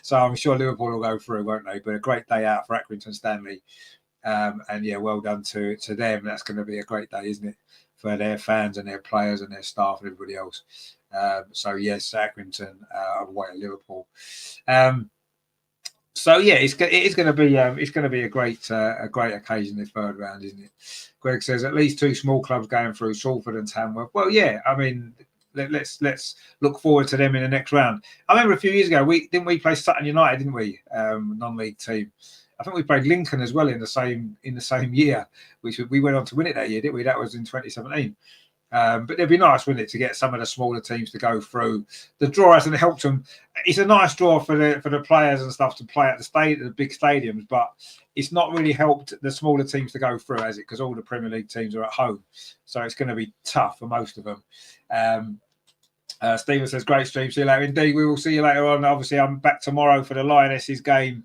so I'm sure Liverpool will go through, won't they? But a great day out for Accrington Stanley. And yeah, well done to them. That's going to be a great day, isn't it, for their fans and their players and their staff and everybody else. So yes, Accrington away at Liverpool. So yeah, it is going to be a great occasion this third round, isn't it? Greg says at least two small clubs going through, Salford and Tamworth. Well, yeah, I mean, let's look forward to them in the next round. I remember a few years ago, we play Sutton United, didn't we? Non-league team. I think we played Lincoln as well in the same year, which we went on to win it that year, didn't we? That was in 2017. But it'd be nice, wouldn't it, to get some of the smaller teams to go through. The draw hasn't helped them. It's a nice draw for the players and stuff to play at the big stadiums, but it's not really helped the smaller teams to go through, has it? Because all the Premier League teams are at home, so it's going to be tough for most of them. Stephen says, great stream. See you later. Indeed, we will see you later on. Obviously, I'm back tomorrow for the Lionesses game.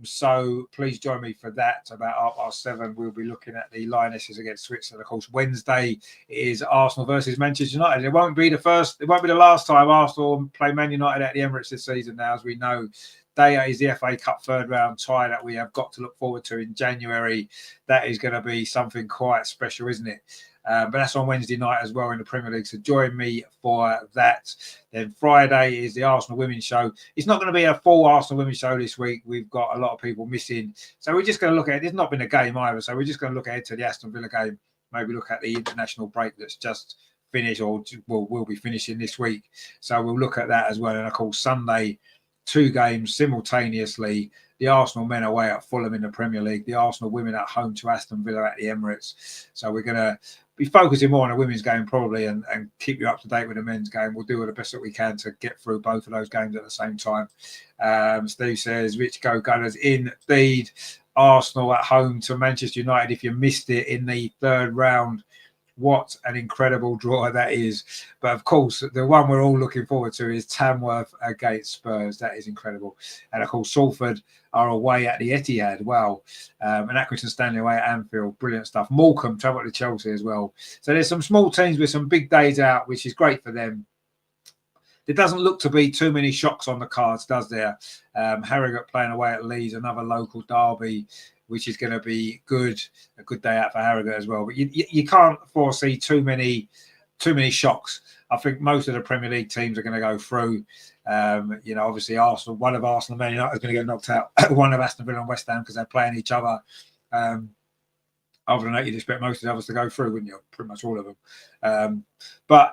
So please join me for that. About 7:30, we'll be looking at the Lionesses against Switzerland. Of course, Wednesday is Arsenal versus Manchester United. It won't be the last time Arsenal play Man United at the Emirates this season. Now, as we know, that is the FA Cup third round tie that we have got to look forward to in January. That is going to be something quite special, isn't it? But that's on Wednesday night as well in the Premier League. So join me for that. Then Friday is the Arsenal Women's Show. It's not going to be a full Arsenal Women's Show this week. We've got a lot of people missing. So we're just going to look at it. It's not been a game either. So we're just going to look ahead to the Aston Villa game. Maybe look at the international break that's just finished or will be finishing this week. So we'll look at that as well. And of course, Sunday, 2 games simultaneously. The Arsenal men away at Fulham in the Premier League. The Arsenal women at home to Aston Villa at the Emirates. So we're going to be focusing more on the women's game probably and keep you up to date with the men's game. We'll do the best that we can to get through both of those games at the same time. Steve says, Rich Go Gunners. Indeed, Arsenal at home to Manchester United. If you missed it in the third round, what an incredible draw that is. But of course, the one we're all looking forward to is Tamworth against Spurs. That is incredible. And of course, Salford are away at the Etihad. Wow. And Accrington Stanley away at Anfield. Brilliant stuff. Morecambe travel to Chelsea as well. So there's some small teams with some big days out, which is great for them. There doesn't look to be too many shocks on the cards, does there? Harrogate playing away at Leeds, another local derby, which is going to be good. A good day out for Harrogate as well. But you can't foresee too many too many shocks. I think most of the Premier League teams are going to go through. Obviously Arsenal, one of Arsenal, Man United is going to get knocked out. One of Aston Villa and West Ham, because they're playing each other. Other than that, you'd expect most of the others to go through, wouldn't you? Pretty much all of them. But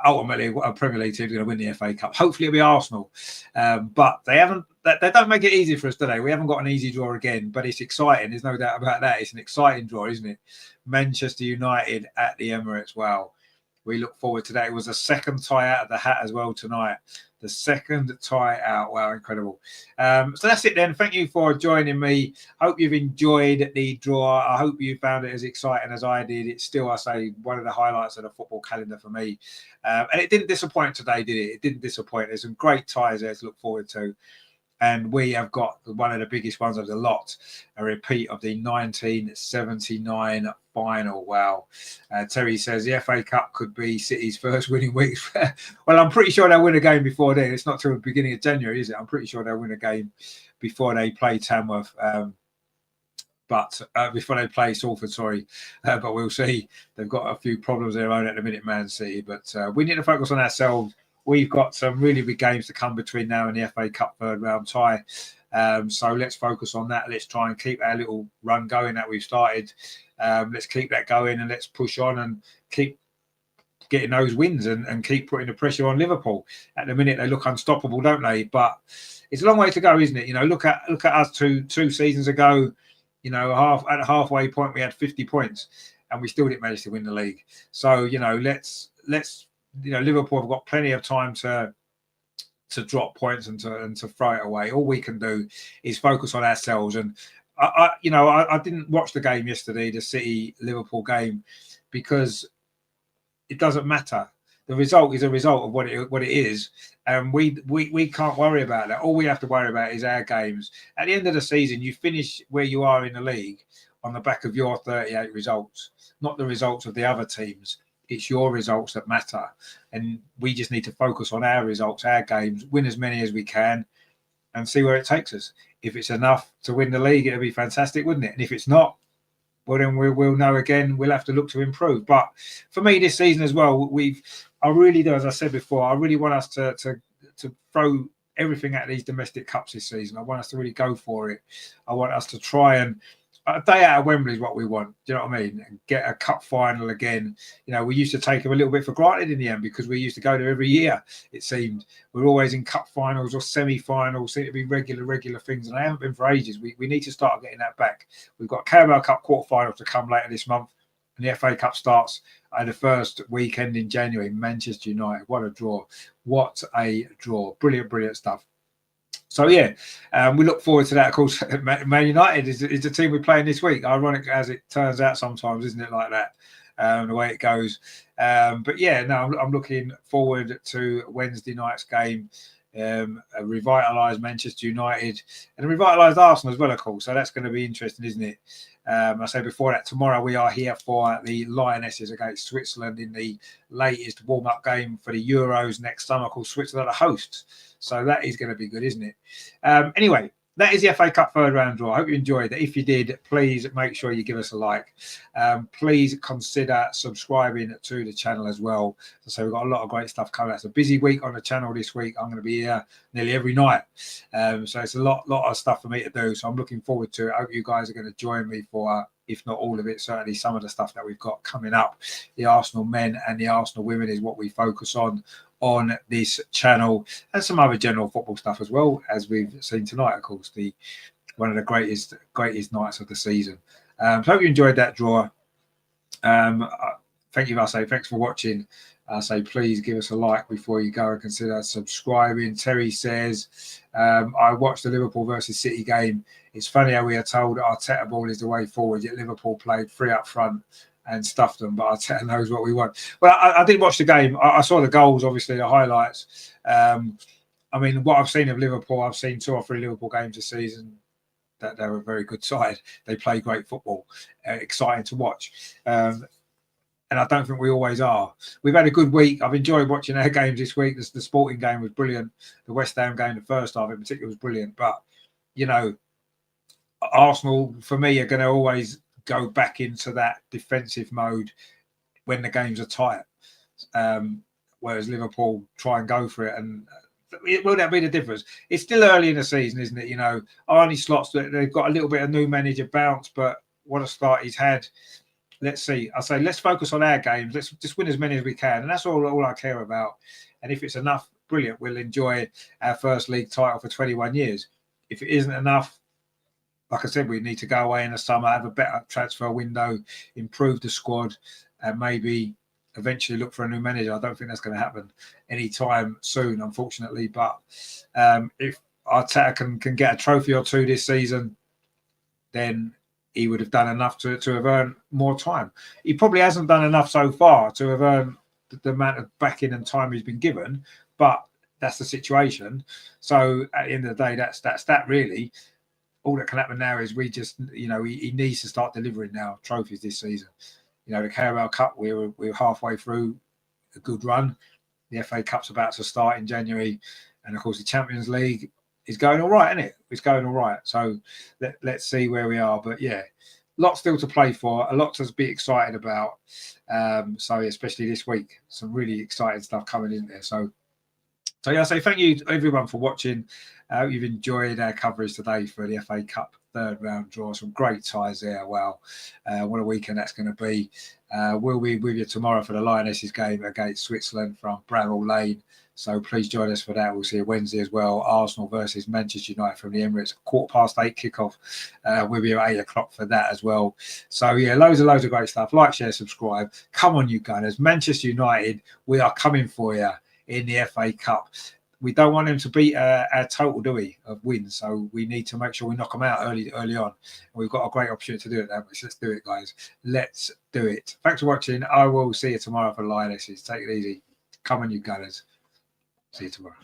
ultimately, a Premier League team is going to win the FA Cup. Hopefully, it'll be Arsenal. But they haven't. They don't make it easy for us today. We haven't got an easy draw again, but it's exciting. There's no doubt about that. It's an exciting draw, isn't it? Manchester United at the Emirates. Wow. We look forward to that. It was a second tie out of the hat as well tonight. The second tie out. Wow, incredible. So that's it then. Thank you for joining me. Hope you've enjoyed the draw. I hope you found it as exciting as I did. It's still, I say, one of the highlights of the football calendar for me. And it didn't disappoint today, did it? It didn't disappoint. There's some great ties there to look forward to. And we have got one of the biggest ones of the lot, a repeat of the 1979 final. Wow. Terry says the FA Cup could be City's first winning week. Well, I'm pretty sure they'll win a game before then. It's not till the beginning of January, is it? I'm pretty sure they'll win a game before they play Tamworth. But before they play Salford, sorry. But we'll see. They've got a few problems of their own at the minute, Man City. But we need to focus on ourselves. We've got some really big games to come between now and the FA Cup third round tie. So let's focus on that. Let's try and keep our little run going that we've started. Let's keep that going and let's push on and keep getting those wins and keep putting the pressure on Liverpool. At the minute, they look unstoppable, don't they? But it's a long way to go, isn't it? Look at us two seasons ago. At the halfway point, we had 50 points and we still didn't manage to win the league. So, let's Liverpool have got plenty of time to drop points and to throw it away. All we can do is focus on ourselves. And I didn't watch the game yesterday, the City-Liverpool game, because it doesn't matter. The result is a result of what it is, and we can't worry about that. All we have to worry about is our games. At the end of the season, you finish where you are in the league on the back of your 38 results, not the results of the other teams. It's your results that matter. And we just need to focus on our results, our games, win as many as we can and see where it takes us. If it's enough to win the league, it'll be fantastic, wouldn't it? And if it's not, well, then we'll know again. We'll have to look to improve. But for me this season as well, I really do, as I said before, I really want us to throw everything at these domestic cups this season. I want us to really go for it. I want us to try and a day out of Wembley is what we want. Do you know what I mean? And get a cup final again. We used to take them a little bit for granted in the end because we used to go there every year, it seemed. We're always in cup finals or semi-finals, seem to be regular things, and they haven't been for ages. We need to start getting that back. We've got Carabao Cup quarterfinals to come later this month, and the FA Cup starts the first weekend in January. Manchester United, what a draw. What a draw. Brilliant stuff. So, yeah, we look forward to that. Of course, Man United is the team we're playing this week. Ironic as it turns out sometimes, isn't it, like that, the way it goes. But, yeah, no, I'm looking forward to Wednesday night's game, a revitalised Manchester United and a revitalised Arsenal as well, of course. So that's going to be interesting, isn't it? I said before that tomorrow we are here for the Lionesses against Switzerland in the latest warm-up game for the Euros next summer, called Switzerland are hosts. So that is going to be good, isn't it? Anyway, that is the FA Cup third round draw. I hope you enjoyed it. If you did, please make sure you give us a like. Please consider subscribing to the channel as well. So we've got a lot of great stuff coming out. It's a busy week on the channel this week. I'm going to be here nearly every night. So it's a lot of stuff for me to do. So I'm looking forward to it. I hope you guys are going to join me for, if not all of it, certainly some of the stuff that we've got coming up. The Arsenal men and the Arsenal women is what we focus on this channel, and some other general football stuff as well, as we've seen tonight, of course, one of the greatest nights of the season. So hope you enjoyed that draw. Thank you. I say thanks for watching. I say please give us a like before you go and consider subscribing. Terry says, I watched the Liverpool versus City game. It's funny how we are told Arteta ball is the way forward, yet Liverpool played three up front and stuffed them, but Arteta knows what we want. Well, I did watch the game. I saw the goals, obviously, the highlights. I mean, what I've seen of Liverpool, I've seen 2 or 3 Liverpool games this season. That they're a very good side. They play great football, exciting to watch. And I don't think we always are. We've had a good week. I've enjoyed watching our games this week. The Sporting game was brilliant. The West Ham game, the first half in particular, was brilliant. But, Arsenal, for me, are going to always go back into that defensive mode when the games are tight. whereas Liverpool try and go for it. And will that be the difference? It's still early in the season, isn't it? You know, Arne Slot's, they've got a little bit of new manager bounce, but what a start he's had. Let's see. I say let's focus on our games. Let's just win as many as we can, and that's all I care about. And if it's enough, brilliant. We'll enjoy our first league title for 21 years. If it isn't enough, like I said, we need to go away in the summer, have a better transfer window, improve the squad, and maybe eventually look for a new manager. I don't think that's going to happen anytime soon, unfortunately. But if Arteta can get a trophy or two this season, then he would have done enough to have earned more time. He probably hasn't done enough so far to have earned the amount of backing and time he's been given, but that's the situation. So at the end of the day, that's that really. All that can happen now is we just, you know, he needs to start delivering now trophies this season. You know, the Carabao Cup, we're halfway through a good run. The FA Cup's about to start in January. And of course, the Champions League is going all right, isn't it? It's going all right. So let's see where we are. But yeah, lots still to play for, a lot to be excited about. So especially this week, some really exciting stuff coming in there. So yeah, I say thank you to everyone for watching. I hope you've enjoyed our coverage today for the FA Cup third round draw. Some great ties there. Wow, what a weekend that's going to be. We'll be with you tomorrow for the Lionesses game against Switzerland from Bramall Lane. So please join us for that. We'll see you Wednesday as well. Arsenal versus Manchester United from the Emirates, 8:15 kickoff. We'll be at 8 o'clock for that as well. So yeah, loads of great stuff. Like, share, subscribe. Come on, you Gunners. Manchester United, we are coming for you in the FA Cup. We don't want them to beat our total, do we, of wins? So we need to make sure we knock them out early on. And we've got a great opportunity to do it now. Let's do it, guys. Let's do it. Thanks for watching. I will see you tomorrow for Lionesses. Take it easy. Come on, you Gunners. See you tomorrow.